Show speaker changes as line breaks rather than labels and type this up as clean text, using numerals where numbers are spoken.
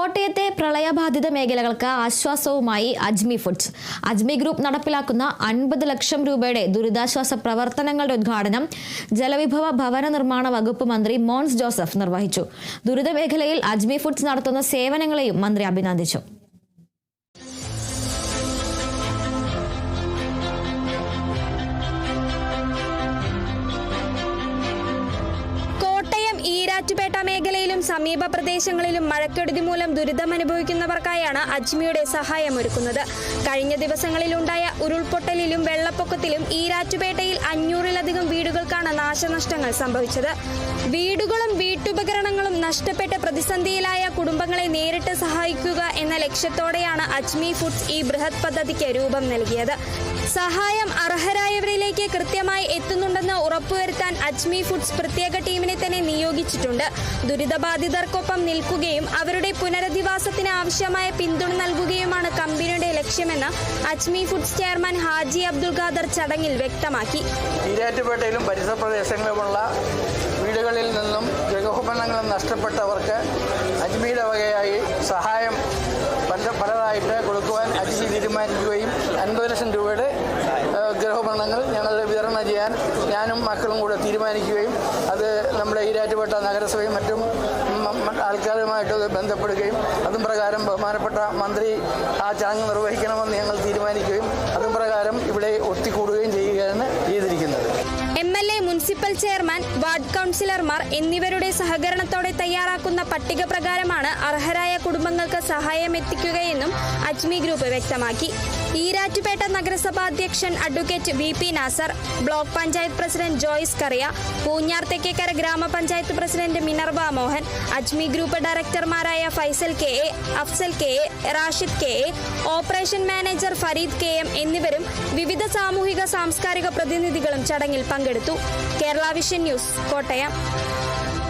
കോട്ടയത്തെ പ്രളയബാധിത മേഖലകൾക്ക് ആശ്വാസവുമായി അജ്മി ഫുഡ്സ്. അജ്മി ഗ്രൂപ്പ് നടപ്പിലാക്കുന്ന 50 ലക്ഷം രൂപയുടെ ദുരിതാശ്വാസ പ്രവർത്തനങ്ങളുടെ ഉദ്ഘാടനം ജലവിഭവ ഭവന നിർമ്മാണ വകുപ്പ് മന്ത്രി മോൻസ് ജോസഫ് നിർവഹിച്ചു. ദുരിതമേഖലയിൽ അജ്മി ഫുഡ്സ് നടത്തുന്ന സേവനങ്ങളെയും മന്ത്രി അഭിനന്ദിച്ചു.
ഈരാറ്റുപേട്ട മേഖലയിലും സമീപ പ്രദേശങ്ങളിലും മഴക്കെടുതി മൂലം ദുരിതമനുഭവിക്കുന്നവർക്കായാണ് അജ്മിയുടെ സഹായമൊരുക്കുന്നത്. കഴിഞ്ഞ ദിവസങ്ങളിലുണ്ടായ ഉരുൾപൊട്ടലിലും വെള്ളപ്പൊക്കത്തിലും ഈരാറ്റുപേട്ടയിൽ 500-ലധികം വീടുകൾക്കാണ് നാശനഷ്ടങ്ങൾ സംഭവിച്ചത്. വീടുകളും വീട്ടുപകരണങ്ങളും നഷ്ടപ്പെട്ട പ്രതിസന്ധിയിലായ കുടുംബങ്ങളെ നേരിട്ട് സഹായിക്കുക എന്ന ലക്ഷ്യത്തോടെയാണ് അജ്മി ഫുഡ്സ് ഈ ബൃഹത് പദ്ധതിക്ക് രൂപം നൽകിയത്. സഹായം അർഹരായവരിലേക്ക് കൃത്യമായി എത്തുന്നുണ്ടെന്ന് ഉറപ്പുവരുത്താൻ അജ്മി ഫുഡ്സ് പ്രത്യേക ടീമിനെ തന്നെ നിയോഗിച്ചിട്ടുണ്ട്. ദുരിതബാധിതർക്കൊപ്പം നിൽക്കുകയും അവരുടെ പുനരധിവാസത്തിന് ആവശ്യമായ പിന്തുണ നൽകുകയുമാണ് കമ്പനിയുടെ ലക്ഷ്യമെന്ന് അജ്മി ഫുഡ്സ് ചെയർമാൻ ഹാജി അബ്ദുൽ ഖാദർ ചടങ്ങിൽ വ്യക്തമാക്കി.
ഈരാറ്റുപേട്ടയിലും പരിസര പ്രദേശങ്ങളിലുമുള്ള വീടുകളിൽ നിന്നും ഗൃഹോപകരണങ്ങൾ നഷ്ടപ്പെട്ടവർക്ക് അജ്മിയുടെ വകയായി സഹായം പലതായിട്ട് കൊടുക്കുവാൻ അജ്മി തീരുമാനിക്കുകയും 50 ലക്ഷം രൂപയുടെ ഗൃഹോപകരണങ്ങൾ ഞങ്ങൾ വിതരണം ചെയ്യാൻ ഞാനും മക്കളും കൂടെ തീരുമാനിക്കുകയും അത് നമ്മുടെ ഈരാറ്റുപേട്ട നഗരസഭയും മറ്റും ആൾക്കാരുമായിട്ട് ബന്ധപ്പെടുകയും അതും പ്രകാരം ബഹുമാനപ്പെട്ട മന്ത്രി ആ ചടങ്ങ് നിർവഹിക്കണമെന്ന് ഞങ്ങൾ തീരുമാനിക്കുകയും അതും പ്രകാരം ഇവിടെ ഒത്തുകൂടുകയും ചെയ്യുകയാണ് ചെയ്തിരിക്കുന്നത്.
MLA, മുനിസിപ്പൽ ചെയർമാൻ, വാർഡ് കൗൺസിലർമാർ എന്നിവരുടെ സഹകരണത്തോടെ തയ്യാറാക്കുന്ന പട്ടിക പ്രകാരമാണ് അർഹരായ കുടുംബങ്ങൾക്ക് സഹായം എത്തിക്കുകയെന്നും അജ്മി ഗ്രൂപ്പ് വ്യക്തമാക്കി. ഈരാറ്റുപേട്ട നഗരസഭാ അധ്യക്ഷൻ advocate VP Nasar, block panchayat president Joyce Kariya, Poonjar Thekkekara grama panchayat president Minerva Mohan, Ajmi group ഡയറക്ടർമാരായ Faisal KA, Afsal KA, Rashid KA, operation manager Fareed KM എന്നിവരും വിവിധ സാമൂഹിക സാംസ്കാരിക പ്രതിനിധികളും ചടങ്ങിൽ പങ്കെടുത്തു. Kerala vision news, Kottayam.